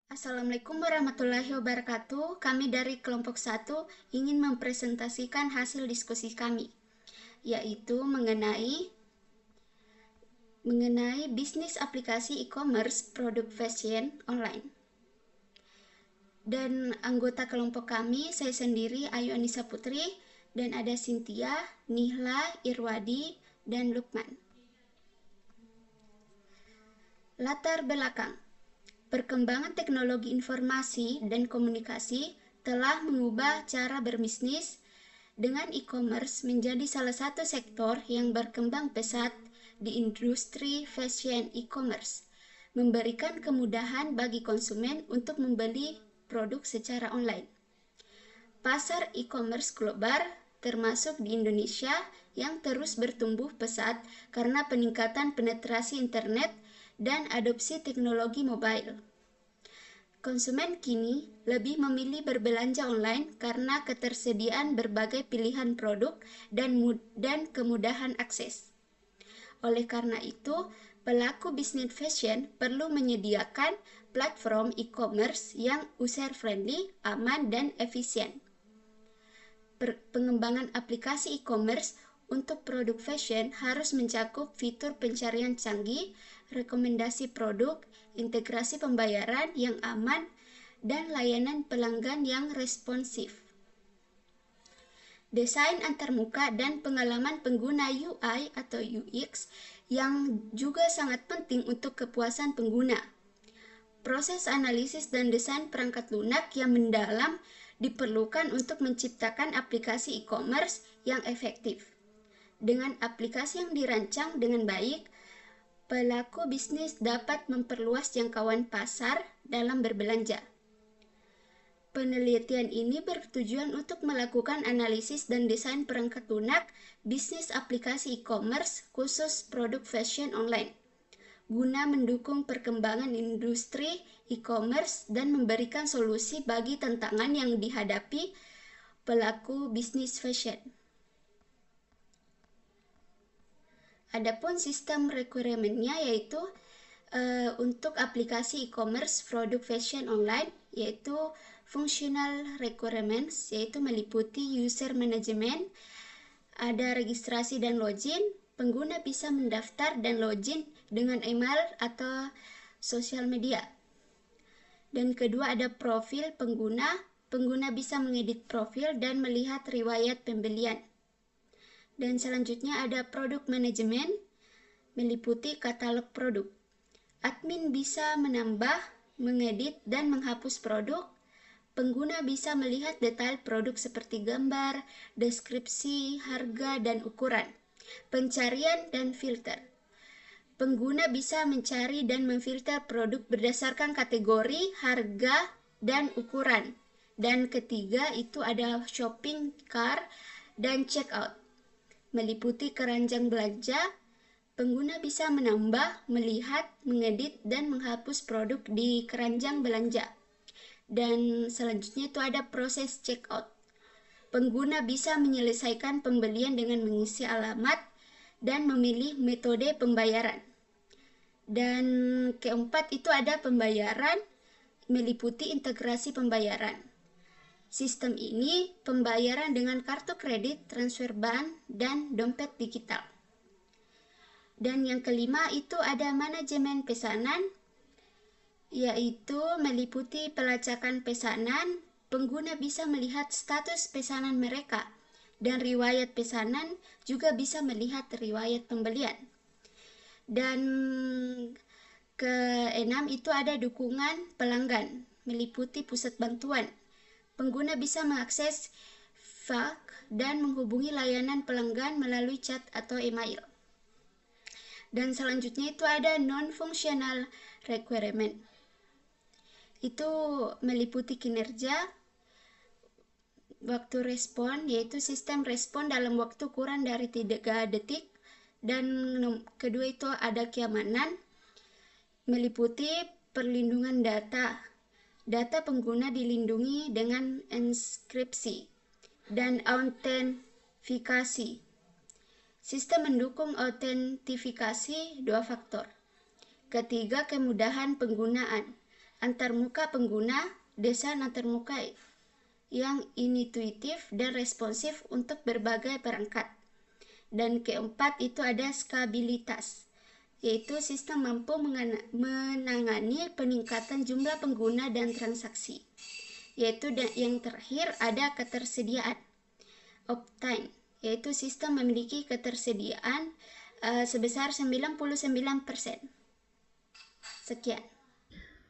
Assalamualaikum warahmatullahi wabarakatuh. Kami dari kelompok 1 ingin mempresentasikan hasil diskusi kami, yaitu mengenai bisnis aplikasi e-commerce produk fashion online. Dan anggota kelompok kami, saya sendiri Ayu Anissa Putri, dan ada Cynthia, Nihla, Irwadi, dan Lukman. Latar belakang. Perkembangan teknologi informasi dan komunikasi telah mengubah cara berbisnis dengan e-commerce menjadi salah satu sektor yang berkembang pesat di industri fashion e-commerce, memberikan kemudahan bagi konsumen untuk membeli produk secara online. Pasar e-commerce global, termasuk di Indonesia, yang terus bertumbuh pesat karena peningkatan penetrasi internet dan adopsi teknologi mobile. Konsumen kini lebih memilih berbelanja online karena ketersediaan berbagai pilihan produk dan kemudahan akses. Oleh karena itu, pelaku bisnis fashion perlu menyediakan platform e-commerce yang user-friendly, aman, dan efisien. Pengembangan aplikasi e-commerce untuk produk fashion harus mencakup fitur pencarian canggih, rekomendasi produk, integrasi pembayaran yang aman, dan layanan pelanggan yang responsif. Desain antarmuka dan pengalaman pengguna UI atau UX yang juga sangat penting untuk kepuasan pengguna. Proses analisis dan desain perangkat lunak yang mendalam diperlukan untuk menciptakan aplikasi e-commerce yang efektif. Dengan aplikasi yang dirancang dengan baik, pelaku bisnis dapat memperluas jangkauan pasar dalam berbelanja. Penelitian ini bertujuan untuk melakukan analisis dan desain perangkat lunak bisnis aplikasi e-commerce khusus produk fashion online, guna mendukung perkembangan industri e-commerce dan memberikan solusi bagi tantangan yang dihadapi pelaku bisnis fashion. Adapun sistem requirement-nya yaitu untuk aplikasi e-commerce produk fashion online, yaitu functional requirements, yaitu meliputi user management, ada registrasi dan login. Pengguna bisa mendaftar dan login dengan email atau sosial media. Dan kedua ada profil pengguna. Pengguna bisa mengedit profil dan melihat riwayat pembelian. Dan selanjutnya ada produk manajemen, meliputi katalog produk. Admin bisa menambah, mengedit, dan menghapus produk. Pengguna bisa melihat detail produk seperti gambar, deskripsi, harga, dan ukuran. Pencarian dan filter. Pengguna bisa mencari dan memfilter produk berdasarkan kategori, harga, dan ukuran. Dan ketiga itu ada shopping cart dan checkout. Meliputi keranjang belanja. Pengguna bisa menambah, melihat, mengedit, dan menghapus produk di keranjang belanja. Dan selanjutnya itu ada proses checkout. Pengguna bisa menyelesaikan pembelian dengan mengisi alamat dan memilih metode pembayaran. Dan keempat itu ada pembayaran, meliputi integrasi pembayaran. Sistem ini pembayaran dengan kartu kredit, transfer bank, dan dompet digital. Dan yang kelima itu ada manajemen pesanan, yaitu meliputi pelacakan pesanan. Pengguna bisa melihat status pesanan mereka, dan riwayat pesanan juga bisa melihat riwayat pembelian. Dan keenam itu ada dukungan pelanggan, meliputi pusat bantuan. Pengguna bisa mengakses fax dan menghubungi layanan pelanggan melalui chat atau email. Dan selanjutnya itu ada non-functional requirement. Itu meliputi kinerja, waktu respon, yaitu sistem respon dalam waktu kurang dari 3 detik. Dan kedua itu ada keamanan, meliputi perlindungan data. Data pengguna dilindungi dengan enkripsi dan autentifikasi. Sistem mendukung autentifikasi 2 faktor. Ketiga, kemudahan penggunaan. antarmuka pengguna, desain antarmuka yang intuitif dan responsif untuk berbagai perangkat. Dan keempat itu ada skabilitas, yaitu sistem mampu menangani peningkatan jumlah pengguna dan transaksi. Yaitu yang terakhir ada ketersediaan, uptime, yaitu sistem memiliki ketersediaan sebesar 99%. Sekian.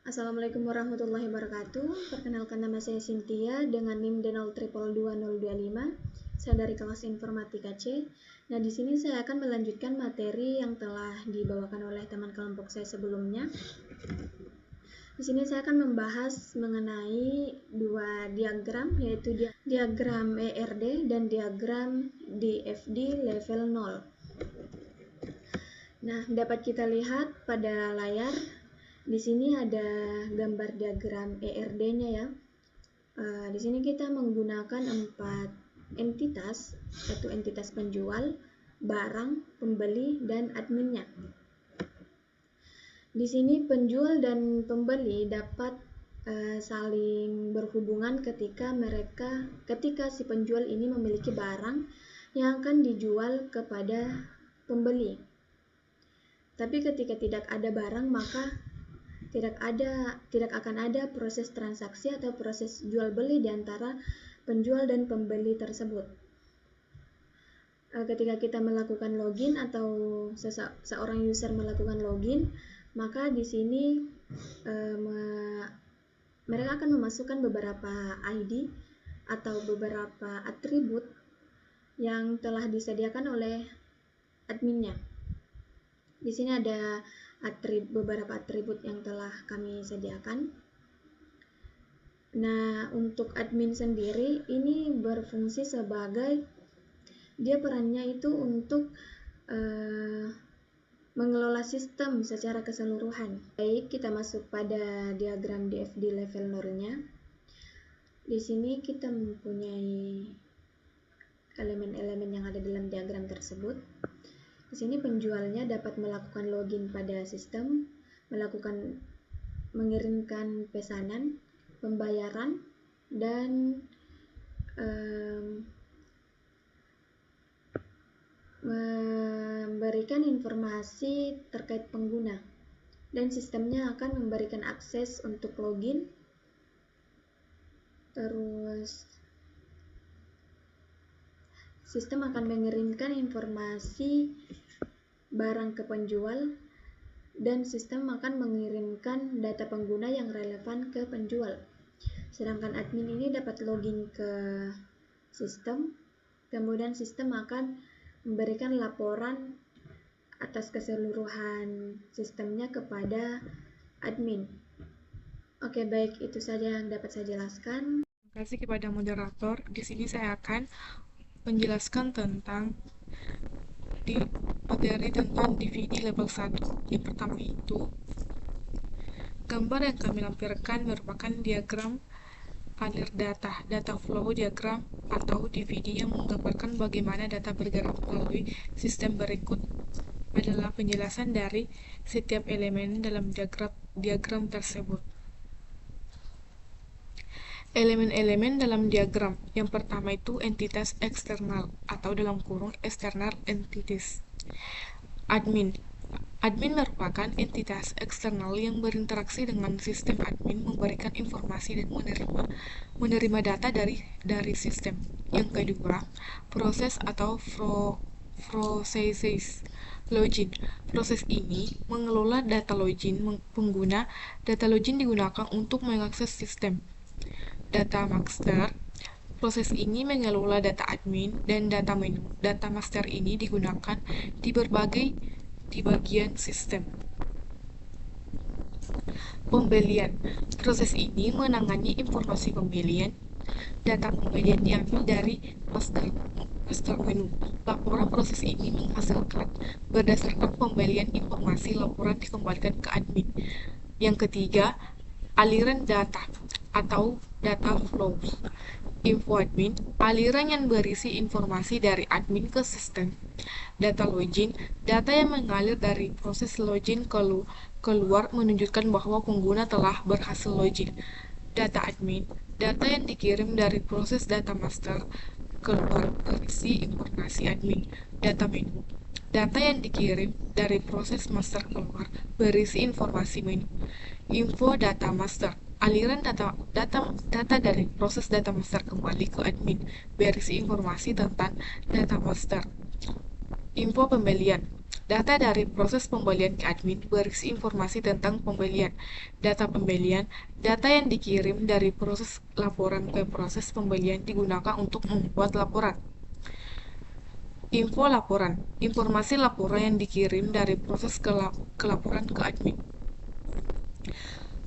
Assalamualaikum warahmatullahi wabarakatuh. Perkenalkan, nama saya Cynthia dengan NIM D0222025. Saya dari kelas Informatika C. Nah, di sini saya akan melanjutkan materi yang telah dibawakan oleh teman kelompok saya sebelumnya. Di sini saya akan membahas mengenai dua diagram, yaitu diagram ERD dan diagram DFD level 0. Nah, dapat kita lihat pada layar. Di sini ada gambar diagram ERD-nya ya. Di sini kita menggunakan 4 entitas, yaitu entitas penjual, barang, pembeli, dan adminnya. Di sini penjual dan pembeli dapat saling berhubungan ketika si penjual ini memiliki barang yang akan dijual kepada pembeli. Tapi ketika tidak ada barang, maka tidak akan ada proses transaksi atau proses jual beli di antara penjual dan pembeli tersebut. Ketika kita melakukan login atau seorang user melakukan login, maka di sini mereka akan memasukkan beberapa ID atau beberapa atribut yang telah disediakan oleh adminnya. Di sini ada beberapa atribut yang telah kami sediakan. Nah, untuk admin sendiri ini berfungsi sebagai, dia perannya itu untuk mengelola sistem secara keseluruhan. Baik, kita masuk pada diagram DFD level 0-nya. Di sini kita mempunyai elemen-elemen yang ada dalam diagram tersebut. Di sini penjualnya dapat melakukan login pada sistem, mengirimkan pesanan, pembayaran, dan memberikan informasi terkait pengguna. Dan sistemnya akan memberikan akses untuk login. Terus sistem akan mengirimkan informasi barang ke penjual, dan sistem akan mengirimkan data pengguna yang relevan ke penjual. Sedangkan admin ini dapat login ke sistem, kemudian sistem akan memberikan laporan atas keseluruhan sistemnya kepada admin. Oke, baik, itu saja yang dapat saya jelaskan. Terima kasih kepada moderator. Di sini saya akan menjelaskan tentang materi tentang DVD level 1. Yang pertama itu, gambar yang kami lampirkan merupakan diagram alir data flow diagram atau DVD yang menggambarkan bagaimana data bergerak melalui sistem. Berikut adalah penjelasan dari setiap elemen dalam diagram tersebut. Elemen-elemen dalam diagram. Yang pertama itu entitas eksternal atau dalam kurung external entities. Admin. Admin merupakan entitas eksternal yang berinteraksi dengan sistem. Admin memberikan informasi dan menerima data dari sistem. Yang kedua, proses atau processes. Login. Proses ini mengelola data login pengguna. Data login digunakan untuk mengakses sistem. Data master. Proses ini mengelola data admin dan data menu. Data master ini digunakan di bagian sistem. Pembelian. Proses ini menangani informasi pembelian. Data pembelian diambil dari master menu. Laporan proses ini menghasilkan berdasarkan pembelian informasi. Laporan dikembalikan ke admin. Yang ketiga, aliran data atau data flows. Info admin, aliran yang berisi informasi dari admin ke sistem. Data login, data yang mengalir dari proses login keluar menunjukkan bahwa pengguna telah berhasil login. Data admin, data yang dikirim dari proses data master keluar berisi informasi admin. Data menu, data yang dikirim dari proses master keluar berisi informasi menu. Info data master, aliran data dari proses data master kembali ke admin berisi informasi tentang data master. Info pembelian, data dari proses pembelian ke admin berisi informasi tentang pembelian. Data pembelian, data yang dikirim dari proses laporan ke proses pembelian digunakan untuk membuat laporan. Info laporan, informasi laporan yang dikirim dari proses ke laporan ke admin.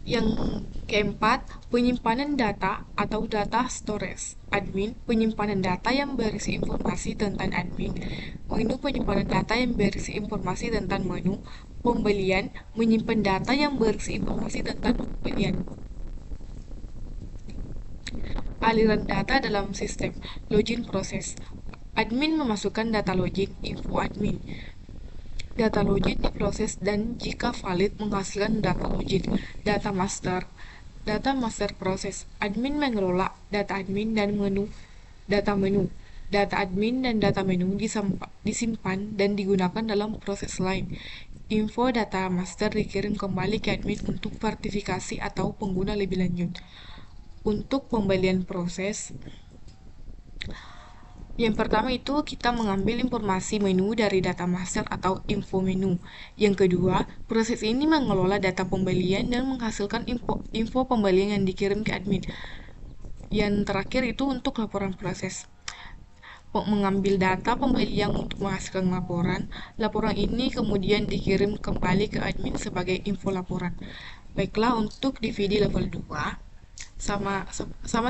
Yang keempat, penyimpanan data atau data storage. Admin, penyimpanan data yang berisi informasi tentang admin. Menu, penyimpanan data yang berisi informasi tentang menu. Pembelian, menyimpan data yang berisi informasi tentang pembelian. Aliran data dalam sistem. Login proses. Admin memasukkan data login, info admin. Data login diproses dan jika valid menghasilkan data login. Data master. Data master proses. Admin mengelola data admin dan data menu. Data admin dan data menu disimpan dan digunakan dalam proses lain. Info data master dikirim kembali ke admin untuk verifikasi atau pengguna lebih lanjut. Untuk pembelian proses, yang pertama itu kita mengambil informasi menu dari data master atau info menu. Yang kedua, proses ini mengelola data pembelian dan menghasilkan info pembelian yang dikirim ke admin. Yang terakhir itu untuk laporan proses. Mengambil data pembelian untuk menghasilkan laporan. Laporan ini kemudian dikirim kembali ke admin sebagai info laporan. Baiklah, untuk DVD level 2 sama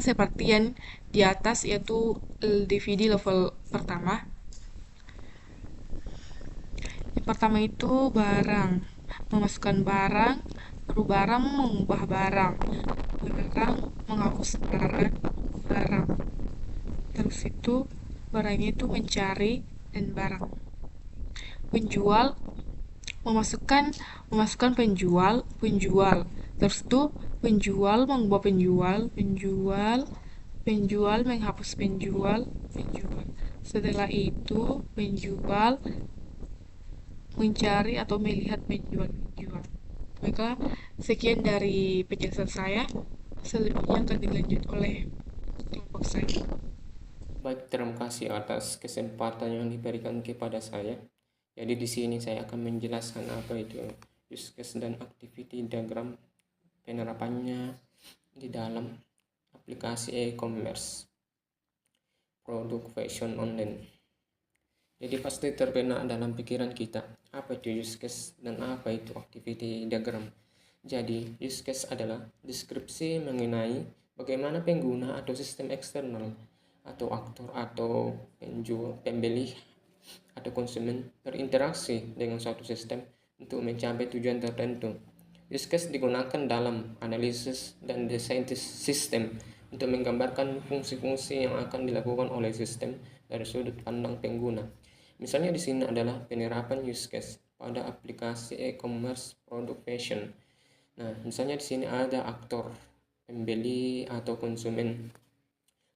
seperti yang di atas, yaitu DVD level pertama. Yang pertama itu barang, memasukkan barang, baru barang mengubah barang, menghapus barang. Terus itu barangnya itu mencari dan barang. Penjual, memasukkan penjual. Terus itu penjual mengubah penjual menghapus penjual. Setelah itu penjual mencari atau melihat penjual. Maka sekian dari penjelasan saya, selebihnya akan dilanjut oleh kelompok saya. Baik, terima kasih atas kesempatan yang diberikan kepada saya. Jadi di sini saya akan menjelaskan apa itu use case dan activity diagram, penerapannya di dalam aplikasi e-commerce produk fashion online. Jadi pasti terbenak dalam pikiran kita apa itu use case dan apa itu activity diagram. Jadi use case adalah deskripsi mengenai bagaimana pengguna atau sistem eksternal atau aktor atau pembeli atau konsumen berinteraksi dengan suatu sistem untuk mencapai tujuan tertentu. Use case digunakan dalam analisis dan desain sistem untuk menggambarkan fungsi-fungsi yang akan dilakukan oleh sistem dari sudut pandang pengguna. Misalnya di sini adalah penerapan use case pada aplikasi e-commerce produk fashion. Nah, misalnya di sini ada aktor pembeli atau konsumen.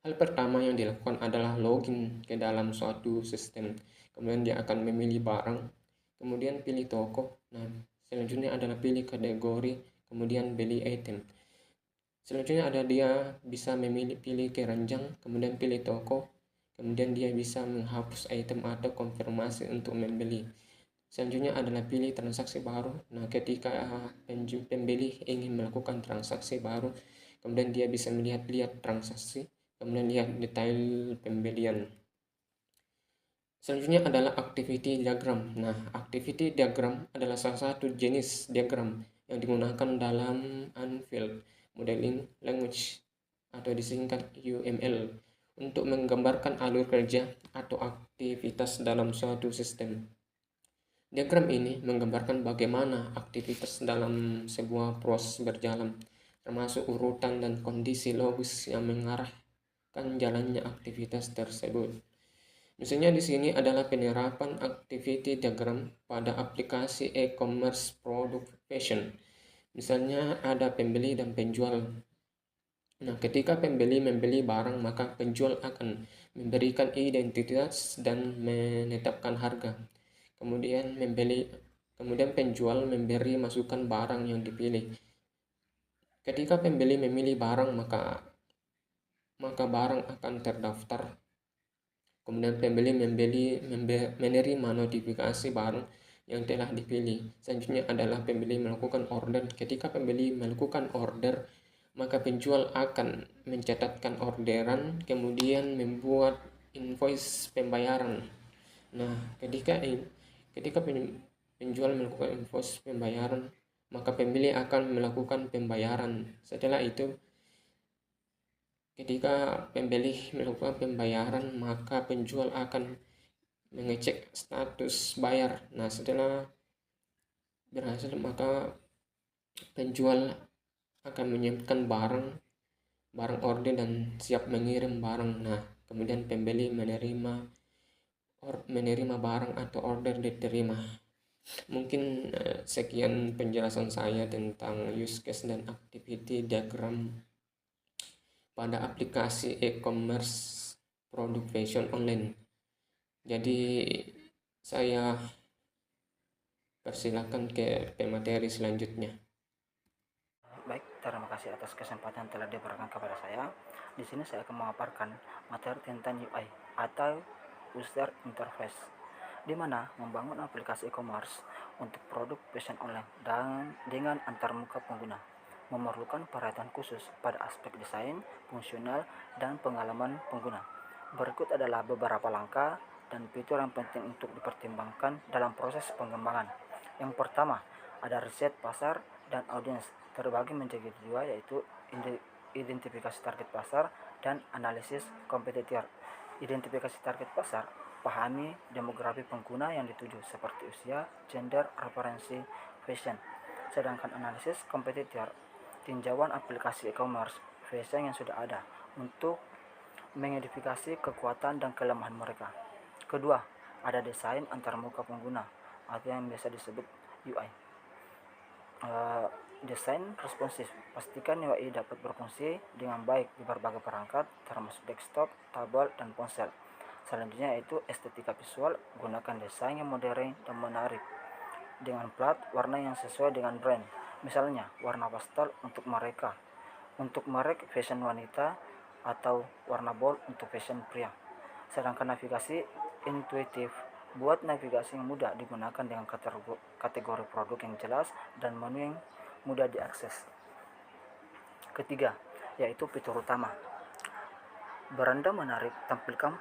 Hal pertama yang dilakukan adalah login ke dalam suatu sistem. Kemudian dia akan memilih barang, kemudian pilih toko. Nah, selanjutnya adalah pilih kategori, kemudian beli item. Selanjutnya ada dia bisa pilih keranjang, kemudian pilih toko, kemudian dia bisa menghapus item atau konfirmasi untuk membeli. Selanjutnya adalah pilih transaksi baru. Nah, ketika pembeli ingin melakukan transaksi baru, kemudian dia bisa melihat transaksi, kemudian lihat detail pembelian. Selanjutnya adalah activity diagram. Nah, activity diagram adalah salah satu jenis diagram yang digunakan dalam Unreal Modeling Language atau disingkat UML untuk menggambarkan alur kerja atau aktivitas dalam suatu sistem. Diagram ini menggambarkan bagaimana aktivitas dalam sebuah proses berjalan, termasuk urutan dan kondisi logis yang mengarah jalannya aktivitas tersebut. Misalnya di sini adalah penerapan activity diagram pada aplikasi e-commerce produk fashion. Misalnya ada pembeli dan penjual. Nah, ketika pembeli membeli barang, maka penjual akan memberikan identitas dan menetapkan harga. Kemudian penjual memberi masukan barang yang dipilih. Ketika pembeli memilih barang, maka barang akan terdaftar. Kemudian pembeli menerima notifikasi barang yang telah dipilih. Selanjutnya adalah pembeli melakukan order. Ketika pembeli melakukan order, maka penjual akan mencatatkan orderan, kemudian membuat invoice pembayaran. Nah, ketika penjual melakukan invoice pembayaran, maka pembeli akan melakukan pembayaran. Setelah itu, ketika pembeli melakukan pembayaran, maka penjual akan mengecek status bayar. Nah, setelah berhasil, maka penjual akan menyiapkan barang order dan siap mengirim barang. Nah, kemudian pembeli menerima barang atau order diterima. Mungkin sekian penjelasan saya tentang use case dan activity diagram pada aplikasi e-commerce produk fashion online. Jadi saya persilakan ke pemateri selanjutnya. Baik, terima kasih atas kesempatan yang telah diberikan kepada saya. Di sini saya akan memaparkan materi tentang UI atau User Interface, di mana membangun aplikasi e-commerce untuk produk fashion online dan dengan antarmuka pengguna memerlukan perhatian khusus pada aspek desain, fungsional, dan pengalaman pengguna. Berikut adalah beberapa langkah dan fitur yang penting untuk dipertimbangkan dalam proses pengembangan. Yang pertama, ada riset pasar dan audiens, terbagi menjadi dua, yaitu identifikasi target pasar dan analisis kompetitor. Identifikasi target pasar, pahami demografi pengguna yang dituju seperti usia, gender, referensi, fashion. Sedangkan analisis kompetitor, tinjauan aplikasi e-commerce fashion yang sudah ada untuk mengidentifikasi kekuatan dan kelemahan mereka. Kedua, ada desain antarmuka pengguna atau yang biasa disebut UI. Desain responsif, pastikan UI dapat berfungsi dengan baik di berbagai perangkat termasuk desktop, tablet, dan ponsel. Selanjutnya yaitu estetika visual, gunakan desain yang modern dan menarik dengan plat warna yang sesuai dengan brand. Misalnya warna pastel untuk merek fashion wanita atau warna bold untuk fashion pria. Sedangkan navigasi intuitif, buat navigasi yang mudah digunakan dengan kategori produk yang jelas dan menu yang mudah diakses. Ketiga, yaitu fitur utama. Beranda menarik, tampilkan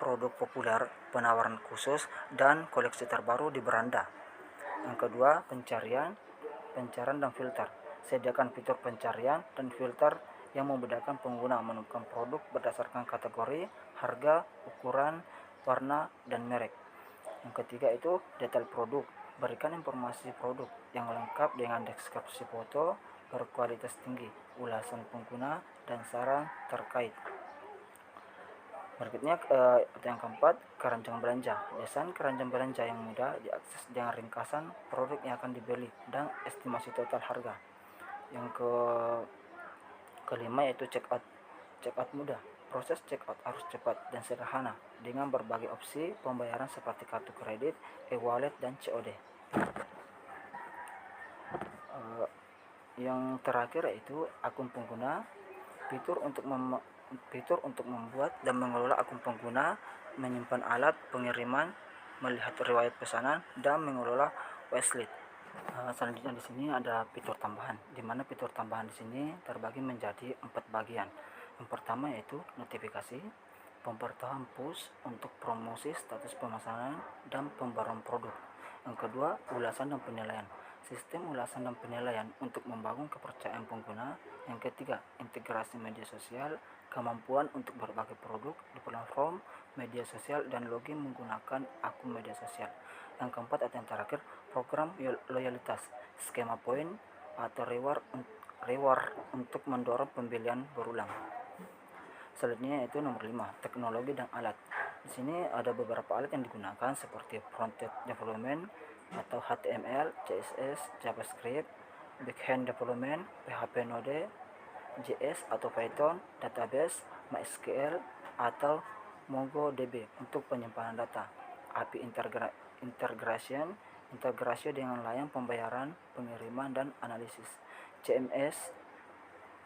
produk populer, penawaran khusus, dan koleksi terbaru di beranda. Yang kedua, pencarian dan filter. Sediakan fitur pencarian dan filter yang memudahkan pengguna menemukan produk berdasarkan kategori, harga, ukuran, warna, dan merek. Yang ketiga itu detail produk. Berikan informasi produk yang lengkap dengan deskripsi foto berkualitas tinggi, ulasan pengguna, dan saran terkait. Berikutnya yang keempat, keranjang belanja. Desain keranjang belanja yang mudah diakses dengan ringkasan produk yang akan dibeli dan estimasi total harga. Yang kelima yaitu checkout mudah. Proses checkout harus cepat dan sederhana dengan berbagai opsi pembayaran seperti kartu kredit, e-wallet, dan COD. Yang terakhir yaitu akun pengguna. Fitur untuk membuat dan mengelola akun pengguna, menyimpan alat pengiriman, melihat riwayat pesanan, dan mengelola wishlist. Selanjutnya di sini ada fitur tambahan, di mana fitur tambahan di sini terbagi menjadi 4 bagian. Yang pertama yaitu notifikasi, pemberitahuan push untuk promosi status pemesanan dan pembaruan produk. Yang kedua, ulasan dan penilaian, sistem ulasan dan penilaian untuk membangun kepercayaan pengguna. Yang ketiga, integrasi media sosial, kemampuan untuk berbagi produk di platform media sosial dan login menggunakan akun media sosial. Yang keempat atau yang terakhir, program loyalitas, skema poin atau reward untuk mendorong pembelian berulang. Selanjutnya yaitu nomor 5, teknologi dan alat. Di sini ada beberapa alat yang digunakan seperti front-end development atau HTML, CSS, JavaScript, back-end development, PHP Node, JS atau Python, database, MySQL atau MongoDB untuk penyimpanan data, API integration, integrasi dengan layar pembayaran, pengiriman dan analisis, CMS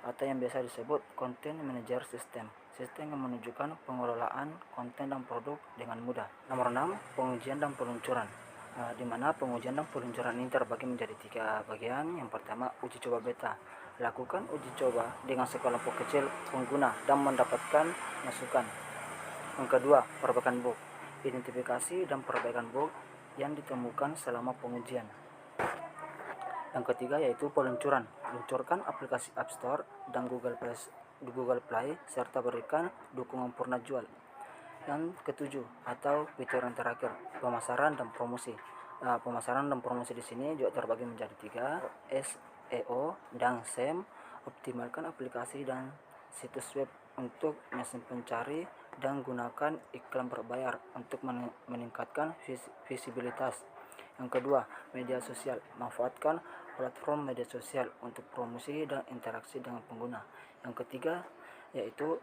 atau yang biasa disebut Content Manager System, sistem yang menunjukkan pengelolaan konten dan produk dengan mudah. Nomor 6, pengujian dan peluncuran. Di mana pengujian dan peluncuran ini terbagi menjadi 3 bagian. Yang pertama, uji coba beta. Lakukan uji coba dengan sekelompok kecil pengguna dan mendapatkan masukan. Yang kedua, perbaikan bug. Identifikasi dan perbaikan bug yang ditemukan selama pengujian. Yang ketiga yaitu peluncuran. Luncurkan aplikasi App Store dan Google Play serta berikan dukungan purna jual. Yang ketujuh atau fitur yang terakhir, pemasaran dan promosi. Pemasaran dan promosi di sini juga terbagi menjadi 3, SEO dan SEM. Optimalkan aplikasi dan situs web untuk mesin pencari dan gunakan iklan berbayar untuk meningkatkan visibilitas. Yang kedua, media sosial. Manfaatkan platform media sosial untuk promosi dan interaksi dengan pengguna. Yang ketiga, yaitu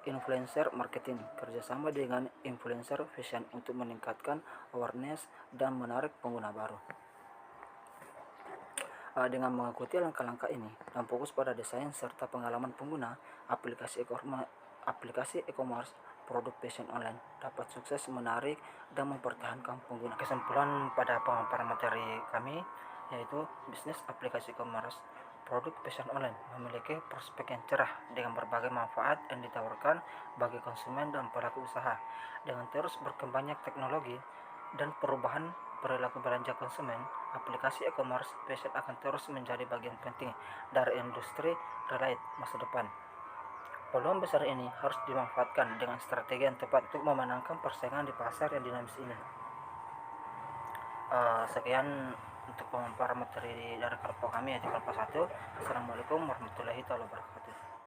influencer marketing. Kerjasama dengan influencer fashion untuk meningkatkan awareness dan menarik pengguna baru. Dengan mengikuti langkah-langkah ini dan fokus pada desain serta pengalaman pengguna, aplikasi e-commerce produk fashion online dapat sukses menarik dan mempertahankan pengguna. Kesimpulan pada pemaparan materi kami yaitu bisnis aplikasi e-commerce produk fashion online memiliki prospek yang cerah dengan berbagai manfaat yang ditawarkan bagi konsumen dan pelaku usaha. Dengan terus berkembangnya teknologi dan perubahan perilaku belanja konsumen, aplikasi e-commerce fashion akan terus menjadi bagian penting dari industri related masa depan. Peluang besar ini harus dimanfaatkan dengan strategi yang tepat untuk memenangkan persaingan di pasar yang dinamis ini. Sekian untuk pemaparan materi dari kelompok kami yaitu kelompok 1. Assalamualaikum warahmatullahi wabarakatuh.